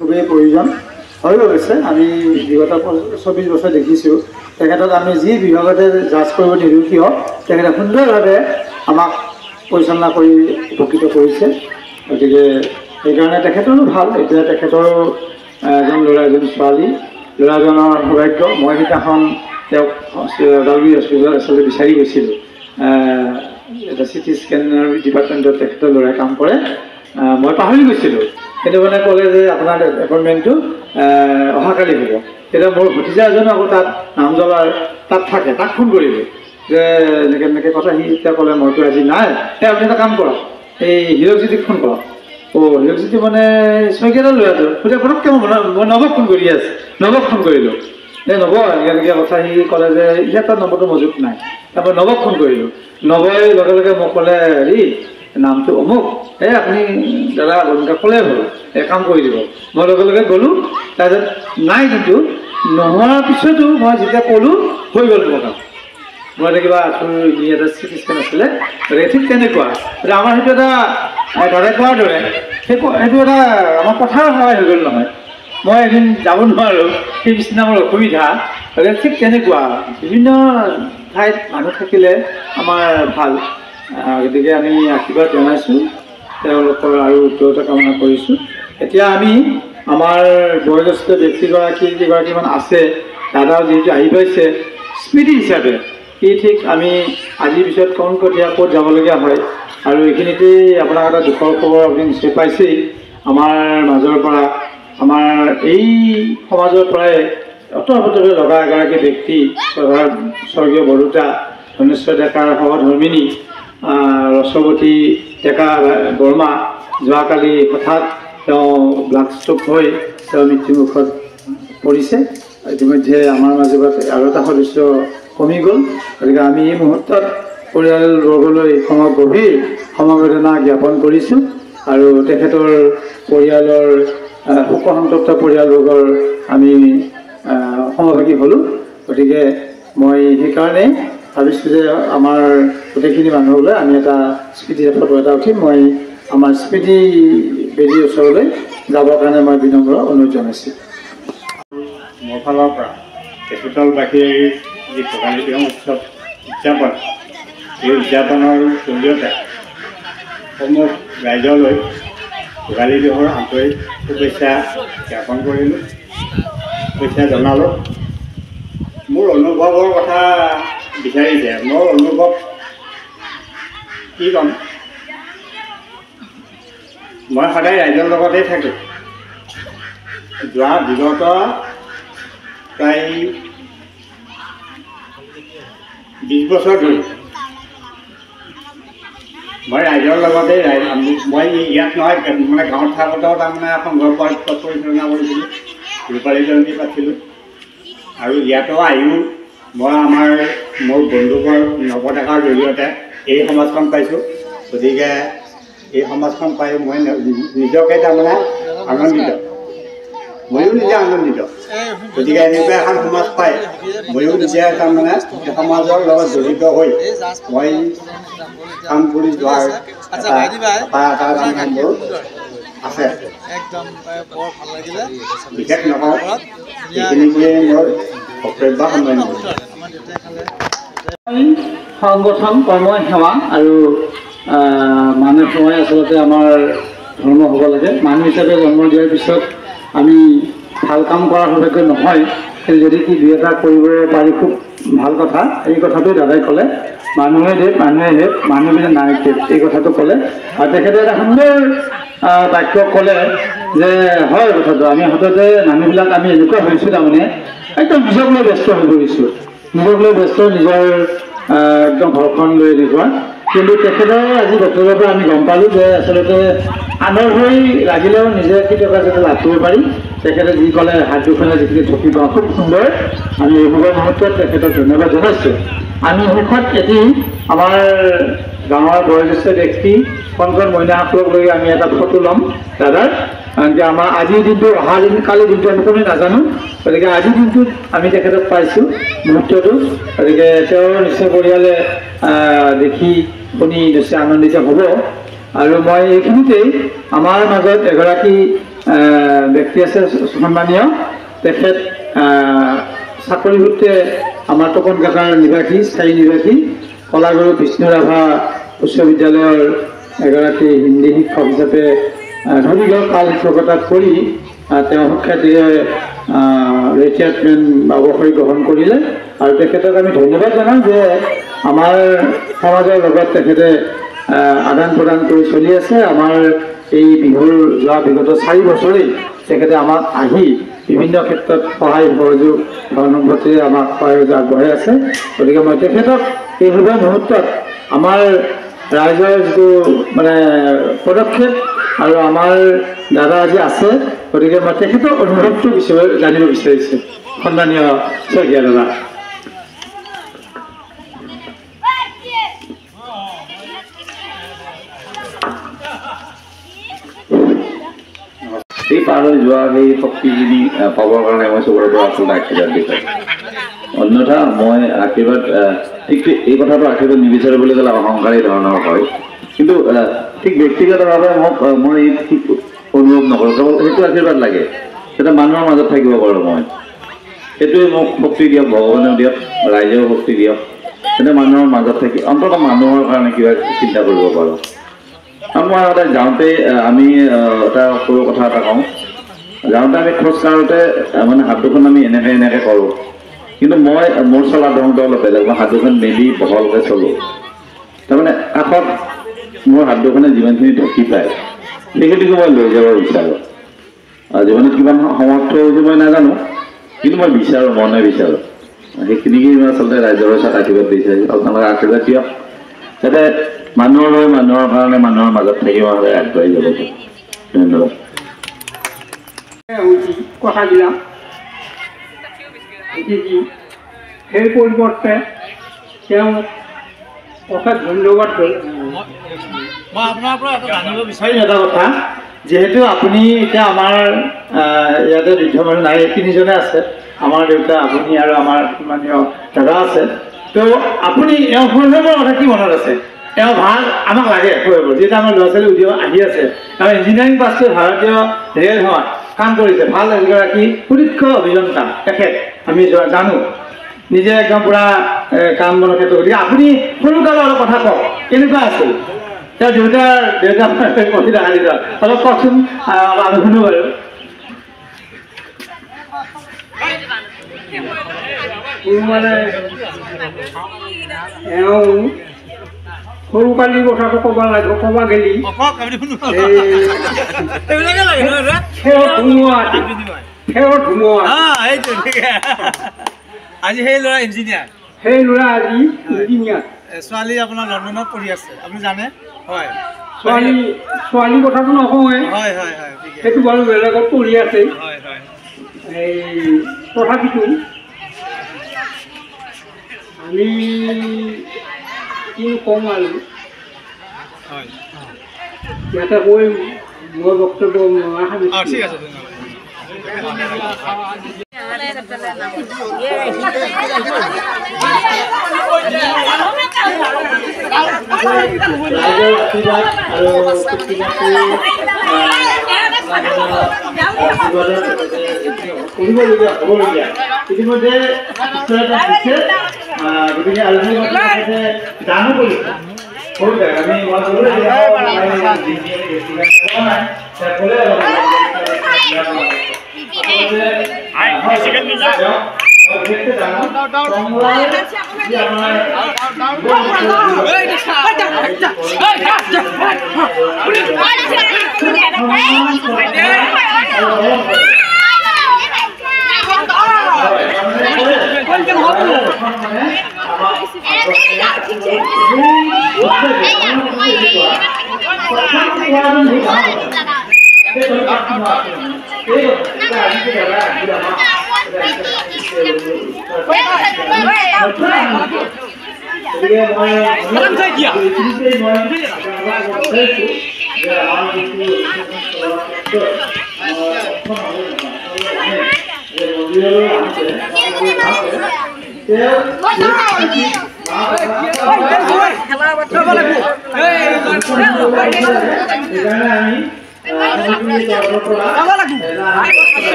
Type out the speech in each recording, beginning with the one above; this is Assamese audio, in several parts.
খুবেই প্ৰয়োজন হৈ গৈছে। আমি বিগত 24 বছৰ দেখিছোঁ তেখেতক আমি যি বিভাগতে জাজ কৰিব নিদিওঁ কিয় তেখেতে সুন্দৰভাৱে আমাক পৰিচালনা কৰি উপকৃত কৰিছে। গতিকে সেইকাৰণে তেখেতৰো ভাল। এতিয়া তেখেতৰো এজন ল'ৰা এজন ছোৱালী, ল'ৰাজনৰ সৌভাগ্য। মই সেইদিনাখন তেওঁক ওদালগুৰি হস্পিটেলত আচলতে বিচাৰি গৈছিলোঁ। এটা চিটি স্কেনাৰ ডিপাৰ্টমেণ্টত তেখেতৰ ল'ৰাই কাম কৰে। মই পাহৰি গৈছিলোঁ, কিন্তু মানে ক'লে যে আপোনাৰ এপইণ্টমেণ্টটো অহাকালি হ'ব। তেতিয়া মোৰ ভতিজা এজনো আকৌ তাত নামজ্বলাৰ তাত থাকে, তাক ফোন কৰিলোঁ যে এনেকৈ এনেকৈ কথা। সি এতিয়া ক'লে মইতো আজি নাই, আপুনি এটা কাম কৰক, এই হীৰকজ্যোতিক ফোন কৰক। হীৰকজ্যোতি মানে শইকীয়াৰ ল'ৰাটো গতিকে পটককৈ মই নৱক ফোন কৰি আছোঁ। নৱক ফোন কৰিলোঁ, নৱ এনেকৈ কথা। সি ক'লে যে ইয়াত তাৰ নম্বৰটো মজুত নাই। তাৰপৰা নৱক ফোন কৰিলোঁ। নৱই লগে লগে মোক ক'লে হেৰি নামটো অমুক, আপুনি দাদা আপোনালোকে ক'লেই হ'ল, কাম কৰি দিব। মই লগে লগে গ'লোঁ। তাৰপিছত নাই, কিন্তু নোহোৱাৰ পিছতো মই যেতিয়া ক'লোঁ হৈ গ'ল মোৰ কাম। মই এটা কিবা এটা চিটি স্কেন আছিলে, গতিকে ঠিক তেনেকুৱা। গতিকে আমাৰ সেইটো এটা দাদাই কোৱাৰ দৰে সেইটো এটা আমাৰ কথাৰ সহায় হৈ গ'ল নহয়। মই এদিন যাব নোৱাৰোঁ, সেই নিচিনা মোৰ অসুবিধা। গতিকে ঠিক তেনেকুৱা বিভিন্ন ঠাইত মানুহ থাকিলে আমাৰ ভাল। গতিকে আমি আশীৰ্বাদ জনাইছোঁ তেওঁলোকৰ আৰু উত্তৰতা কামনা কৰিছোঁ। এতিয়া আমি আমাৰ বয়োজ্যেষ্ঠ কেইগৰাকীমান আছে, দাদাও যিহেতু আহি পাইছে স্মৃতি হিচাপে, কি ঠিক আমি আজিৰ পিছত কেতিয়া ক'ত যাবলগীয়া হয়। আৰু এইখিনিতেই আপোনাক এটা দুখৰ খবৰ আপুনি নিশ্চয় পাইছেই। আমাৰ মাজৰ পৰা, আমাৰ এই সমাজৰ পৰাই অতঃপতভাৱে লগা এগৰাকী ব্যক্তি স্বৰ্গীয় বৰদেউতা ধনেশ্বৰ ডেকাৰ সহধৰ্মিনী ৰসৱতী ডেকা বৰ্মা যোৱাকালি হঠাৎ তেওঁ ব্লাড ষ্ট্ৰোক হৈ তেওঁ মৃত্যুমুখত পৰিছে। ইতিমধ্যে আমাৰ মাজৰ পৰা আৰু এটা সদস্য কমি গ'ল। গতিকে আমি এই মুহূৰ্তত পৰিয়ালবৰ্গলৈ গভীৰ সমবেদনা জ্ঞাপন কৰিছোঁ আৰু তেখেতৰ পৰিয়ালৰ শোকসন্তপ্ত পৰিয়ালবৰ্গৰ আমি সমভাগী হ'লোঁ। গতিকে মই সেইকাৰণে ভাবিছোঁ যে আমাৰ গোটেইখিনি মানুহলৈ আমি এটা স্মৃতি ফটো এটা উঠিম। মই আমাৰ স্মৃতি বেদীৰ ওচৰলৈ যাবৰ কাৰণে মই বিনম্ৰ অনুৰোধ জনাইছোঁ। মোৰ ফালৰ পৰা কেঁচুতলবাসীৰ যি ভোগালী বিহু উৎসৱ উদযাপন, এই উদযাপনৰ জৰিয়তে সমূহ ৰাইজলৈ ভোগালী বিহুৰ আন্তৰিক শুভেচ্ছা জ্ঞাপন কৰিলোঁ, শুভেচ্ছা জনালোঁ। মোৰ অনুভৱৰ কথা বিচাৰিছে। মোৰ অনুভৱ কি ক'ম, মই সদায় ৰাইজৰ লগতেই থাকোঁ। যোৱা বিগত প্ৰায় 20 বছৰ ধৰি মই ৰাইজৰ লগতে মই ইয়াত নহয়, মানে গাঁৱত থাকোঁতেও তাৰমানে সংঘৰ পৰিচালনা কৰিছিলোঁ, ৰূপালী জয়ন্তী পাতিছিলোঁ। আৰু ইয়াতো আহিও মই মোৰ বন্ধুবৰ নৱডেকাৰ জৰিয়তে এই সমাজখন পাইছোঁ। গতিকে এই সমাজখন পাই মই নিজকে তাৰমানে আনন্দিত, ময়ো নিজে আনন্দিত। গতিকে এনেকুৱা এখন সমাজ পাই ময়ো নিজে তাৰমানে সমাজৰ লগত জড়িত হৈ মই কাম কৰি যোৱাৰ এটা মোৰ আছে। বিশেষ নকওঁ, এইখিনিকে মোৰ বক্তব্য সামৰণি কৰিছোঁ। সংগঠন, কৰ্ম, সেৱা আৰু মানুহ সেৱাই আচলতে আমাৰ ধৰ্ম হ'ব লাগে। মানুহ হিচাপে জন্ম দিয়াৰ পিছত আমি ভাল কাম কৰাৰ সৌভাগ্য নহয়, কিন্তু যদি কি দুই এটা কৰিব পাৰি খুব ভাল কথা। এই কথাটো দাদাই ক'লে, মানুহে দেৱ মানুহে দেৱ মানুহবিলাক নায়ক দেৱ, এই কথাটো ক'লে। আৰু তেখেতে এটা সুন্দৰ বাক্য ক'লে যে হয় কথাটো, আমি সততে মানুহবিলাক আমি এনেকুৱা হৈছোঁ তাৰমানে একদম নিজক লৈ ব্যস্ত হৈ পৰিছোঁ, নিজক লৈ ব্যস্ত, নিজৰ একদম ঘৰখন লৈ এনেকুৱা। কিন্তু তেখেতৰ আজি বক্তব্যৰ পৰা আমি গম পালোঁ যে আচলতে আনৰ হৈ লাগিলেও নিজে কেতিয়াবা যাতে লাভ কৰিব পাৰি। তেখেতে যি ক'লে হাত দুখনে যিখিনি ঢকি পাওঁ, খুব সুন্দৰ। আমি এই শুভ মুহূৰ্তত তেখেতক ধন্যবাদ জনাইছোঁ। আমি শেষত এটি আমাৰ গাঁৱৰ বয়োজ্যেষ্ঠ ব্যক্তি কণকণ মইনাসকলক লৈ আমি এটা ফটো ল'ম দাদাৰ। কাৰণ কি আমাৰ আজিৰ দিনটো, অহা দিন কালিৰ দিনটো আমি কোনোৱে নাজানো। গতিকে আজিৰ দিনটোত আমি তেখেতক পাইছোঁ মুহূৰ্তটো। গতিকে তেওঁৰ নিশ্চয় পৰিয়ালে দেখি শুনি নিশ্চয় আনন্দিত হ'ব। আৰু মই এইখিনিতেই আমাৰ মাজত এগৰাকী ব্যক্তি আছে সন্মানীয়, তেখেত চাকৰি সূত্ৰে আমাৰ তপন কাকাৰ নিবাসী, স্থায়ী নিবাসী, কলাগুৰু বিষ্ণু ৰাভা উচ্চ বিদ্যালয়ৰ এগৰাকী হিন্দী শিক্ষক হিচাপে দীৰ্ঘ কাল শিক্ষকতা কৰি তেওঁ সুখ্যাতিৰে ৰিটায়াৰমেণ্ট বা অৱসৰ গ্ৰহণ কৰিলে। আৰু তেখেতক আমি ধন্যবাদ জনাওঁ যে আমাৰ সমাজৰ লগত তেখেতে আদান প্ৰদান কৰি চলি আছে। আমাৰ এই বিহুৰ যোৱা বিগত 4 বছৰেই তেখেতে আমাক আহি বিভিন্ন ক্ষেত্ৰত সহায় সহযোগ সহানুভূতিৰে আমাক সহযোগ আগবঢ়াই আছে। গতিকে মই তেখেতক এই শুভ মুহূৰ্তত আমাৰ ৰাইজৰ যিটো মানে পদক্ষেপ আৰু আমাৰ দাদা আজি আছে, গতিকে মই তেখেতৰ অনুভৱটো জানিব বিচাৰিছোঁ। সন্মানীয় স্বৰ্গীয় দাদা। এই পাৰ হৈ যোৱা সেই শক্তিখিনি পাবৰ কাৰণে মই চবৰে পৰা আচলতে আশীৰ্বাদ বিচাৰোঁ। অন্যথা মই আশীৰ্বাদ ঠিক এই কথাটো আশীৰ্বাদ নিবিচাৰোঁ বুলি ক'লে অহংকাৰী ধৰণৰ হয়, কিন্তু ঠিক ব্যক্তিগতভাৱে মই ঠিক অনুভৱ নকৰোঁ। কেৱল সেইটো আশীৰ্বাদ লাগে, যাতে মানুহৰ মাজত থাকিব পাৰোঁ মই। সেইটোৱে মোক শক্তি দিয়ক, ভগৱানেও দিয়ক, ৰাইজেও শক্তি দিয়ক, যাতে মানুহৰ মাজত থাকি অন্ততঃ মানুহৰ কাৰণে কিবা চিন্তা কৰিব পাৰোঁ। আৰু মই সদায় যাওঁতে আমি এটা সৰু কথা এটা কওঁ, যাওঁতে আমি খোজ কাঢ়োতে মানে হাত দুখন আমি এনেকৈ কৰোঁ, কিন্তু মই মোৰ চলা ধৰণটো অলপ বেলেগ। মই হাত দুখন মেলি বহলকৈ চলোঁ। তাৰমানে কাষত মোৰ হাত দুখনে যিমানখিনি ঢুকি পায় সেইখিনিকো মই লৈ যাব বিচাৰোঁ। জীৱনত কিমান সমৰ্থ হৈছে মই নাজানো, কিন্তু মই বিচাৰোঁ, মনে বিচাৰোঁ। সেইখিনিকেই মই আচলতে ৰাইজৰ ওচৰত আশীৰ্বাদ বিচাৰিছোঁ। আপোনালোকে আশীৰ্বাদ দিয়ক, যাতে মানুহৰ হৈ মানুহৰ কাৰণে মানুহৰ মাজত থাকিব হ'লে আগবাঢ়ি যাব। ধন্যবাদ। কথাবিলাক সেই পৰিৱৰ্তে তেওঁ অশেষ ধন্যবাদ মই আপোনাৰ পৰা এটা জানিব বিচাৰিম এটা কথা, যিহেতু আপুনি এতিয়া আমাৰ ইয়াতে বৃদ্ধ মানুহ নাই, 3জনে আছে, আমাৰ দেউতা, আপুনি আৰু আমাৰ সন্মানীয় দাদা আছে। তো আপুনি এওঁ শৈশৱৰ কথা কি মনত আছে? এওঁ ভাল আমাক লাগে শৈশৱ, যিহেতু আমাৰ ল'ৰা ছোৱালী উদ্যোগ আহি আছে। আৰু ইঞ্জিনিয়াৰিং পাছ কৰি ভাৰতীয় ৰেল সেৱাত কাম কৰিছে, ভাল এগৰাকী সুদক্ষ অভিযন্তা তেখেত, আমি জানো নিজে একদম পূৰা কাম বনৰ ক্ষেত্ৰত। গতিকে আপুনি সৰুকালৰ অলপ কথা কওক, কেনেকুৱা আছিল? তেওঁ দেউতা কবিতা শালী অলপ কওকচোন, আমি শুনো বাৰু। মানে এওঁ সৰুকালিৰ কথাটো ক'ব লাগিব, ক'ব গেলি খেৰৰ ধুমুহা আজি সেই ল'ৰা ইঞ্জিনিয়াৰ, সেই ল'ৰা আজি ইঞ্জিনিয়াৰ। ছোৱালী আপোনাৰ লণ্ডনত পঢ়ি আছে, আপুনি জানে? হয়, ছোৱালী কথাটো নকওঁৱে, হয় হয় হয়, সেইটো বাৰু বেলেগত পঢ়ি আছে। হয় হয়। এই তথাপিতো আমি কি ক'ম আৰু ইয়াতে কৈ মোৰ বক্তব্য ঠিক আছে, ধন্যবাদ। ইতিমধ্যে গতিকে আলোচনী দানো কৰিছে। আমি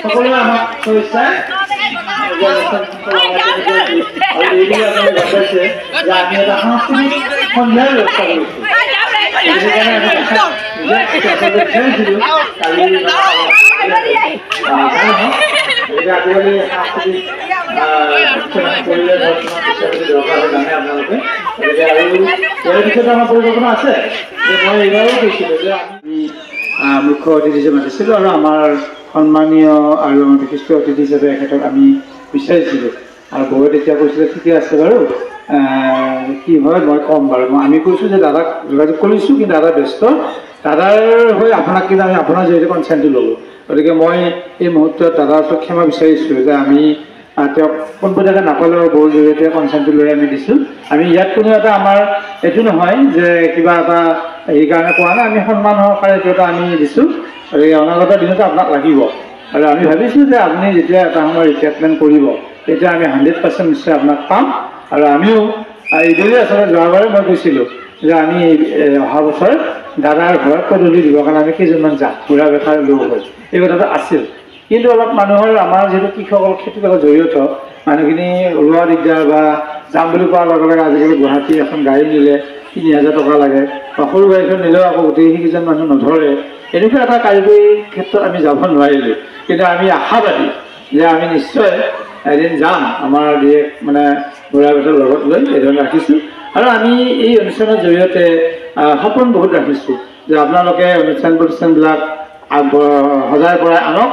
সকলোৱে আমাক কৈছে আমি এটা সাংস্কৃতিক সন্ধিয়াৰ ব্যৱস্থা কৰিছোঁ। আজিকালি কৰিলে দৰকাৰ হয় জানে আপোনালোকে। গতিকে আৰু ইয়াৰ পিছতে আমাৰ পৰিকল্পনা আছে যে মই এইবাৰো কৈছিলোঁ যে আমি মুখ্য অতিথি হিচাপে মাতিছিলোঁ আৰু আমাৰ সন্মানীয় আৰু আমাৰ বিশিষ্ট অতিথি হিচাপে এখেতক আমি বিচাৰিছিলোঁ আৰু বৌয়ে তেতিয়া কৈছিলে ঠিকে আছে বাৰু কি হয় মই ক'ম বাৰু। আমি কৈছোঁ যে দাদাক যোগাযোগ কৰিছোঁ কিন্তু দাদা ব্যস্ত, দাদাৰ হৈ আপোনাক কিন্তু আমি আপোনাৰ যিহেতু কনচেণ্টটো ল'লোঁ। গতিকে মই এই মুহূৰ্তত দাদাৰ ওচৰত ক্ষমা বিচাৰিছোঁ যে আমি তেওঁক পোনপটীয়াকৈ নাপালেও বৌৰ জৰিয়তে কনচেণ্টটো লৈ আমি দিছোঁ। আমি ইয়াত কোনো এটা আমাৰ এইটো নহয় যে কিবা এটা হেৰি কাৰণে কোৱা নাই, আমি সন্মান সহকাৰে এইটো এটা আমি দিছোঁ। গতিকে অনাগত দিনতো আপোনাক লাগিব আৰু আমি ভাবিছোঁ যে আপুনি যেতিয়া এটা সময় ৰিটায়াৰমেণ্ট কৰিব তেতিয়া আমি 100% নিশ্চয় আপোনাক পাম। আৰু আমিও এইদৰে আচলতে যোৱাবাৰে মই কৈছিলোঁ যে আমি অহা বছৰ দাদাৰ ঘৰত পদূলি দিবৰ কাৰণে আমি কেইজনমান যাম, বুঢ়া বেথাৰ লোক হৈ এই কথাটো আছিল। কিন্তু অলপ মানুহৰ আমাৰ যিহেতু কৃষকৰ খেতিৰ লগত জড়িত মানুহখিনি ওলোৱা দিগদাৰ বা যাম বুলি কোৱাৰ লগে লগে আজিকালি গুৱাহাটী এখন গাড়ী নিলে 30,000 টকা লাগে বা সৰু গাড়ীখন নিলেও আকৌ গোটেই সেইকেইজন মানুহ নধৰে। এনেকুৱা এটা কাৰিকৰী ক্ষেত্ৰত আমি যাব নোৱাৰিলোঁ। কিন্তু আমি আশাবাদী যে আমি নিশ্চয় এদিন যাম আমাৰ মানে বুঢ়া বেথাৰ লগত লৈ এজন ৰাখিছোঁ। আৰু আমি এই অনুষ্ঠানৰ জৰিয়তে সপোন বহুত ৰাখিছোঁ যে আপোনালোকে অনুষ্ঠান প্ৰতিষ্ঠানবিলাক সজাই পৰাই আনক।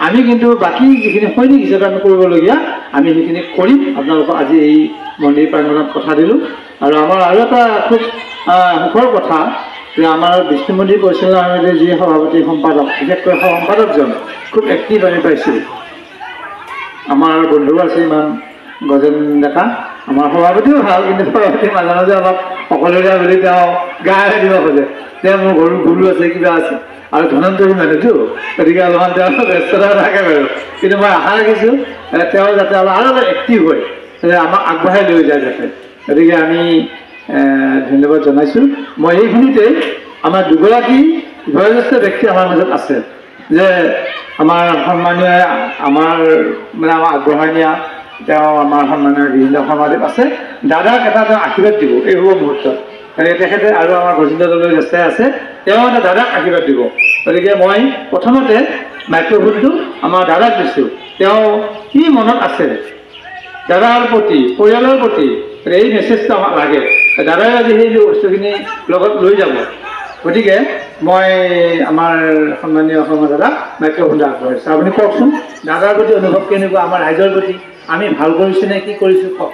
আমি কিন্তু বাকী যিখিনি সৈনিক হিচাপে আমি কৰিবলগীয়া আমি সেইখিনি কৰিম। আপোনালোকক আজি এই মন্দিৰ প্ৰাংগণত কথা দিলোঁ। আৰু আমাৰ আৰু এটা খুব সুখৰ কথা যে আমাৰ বিষ্ণু মন্দিৰ পৰিচালনা সমিতিৰ যি সভাপতি সম্পাদক বিশেষকৈ সম্পাদকজন খুব এক্টিভ আমি পাইছোঁ। আমাৰ বন্ধু আছে ইমান গজেন ডেকা, আমাৰ সভাপতিও ভাল কিন্তু সভাপতি মাজে মাজে অলপ অকলশৰীয়া বুলি তেওঁ গাই দিব খোজে যে মোৰ গৰু গৰু আছে কিবা আছে আৰু ধনন্তৰী মানুহটো, গতিকে অলপমান তেওঁ ব্যস্ততা থাকে বাৰু। কিন্তু মই আশা ৰাখিছোঁ তেওঁ যাতে আৰু অলপ এক্টিভ হয় আমাক আগবঢ়াই লৈ যায় যাতে। গতিকে আমি ধন্যবাদ জনাইছোঁ। মই এইখিনিতে আমাৰ দুগৰাকী বয়োজ্যেষ্ঠ ব্যক্তি আমাৰ মাজত আছে যে আমাৰ সন্মানীয় আমাৰ আগবঢ়াই নিয়া তেওঁ আমাৰ সন্মানীয় গিৰীন্দ্ৰ শৰ্মাদেৱ আছে। দাদাক এটা তেওঁ আশীৰ্বাদ দিব এই শুভ মুহূৰ্তত। তেখেতে আৰু আমাৰ গজেন্দ্ৰ দলৈ জ্যেষ্ঠাই আছে, তেওঁ এটা দাদাক আশীৰ্বাদ দিব। গতিকে মই প্ৰথমতে মাইক্ৰফোনটো আমাৰ দাদাক দিছোঁ। তেওঁ কি মনত আছে দাদাৰ প্ৰতি, পৰিয়ালৰ প্ৰতি এই মেছেজটো আমাক লাগে। দাদাই আজি সেই বস্তুখিনি লগত লৈ যাব। গতিকে মই আমাৰ সন্মানীয় অসমৰ দাদাক মাইক্ৰফোনটো আগবঢ়াইছোঁ। আপুনি কওকচোন দাদাৰ প্ৰতি অনুভৱ কেনেকুৱা, আমাৰ ৰাইজৰ প্ৰতি আমি ভাল কৰিছোঁ নে কি কৰিছোঁ কওক।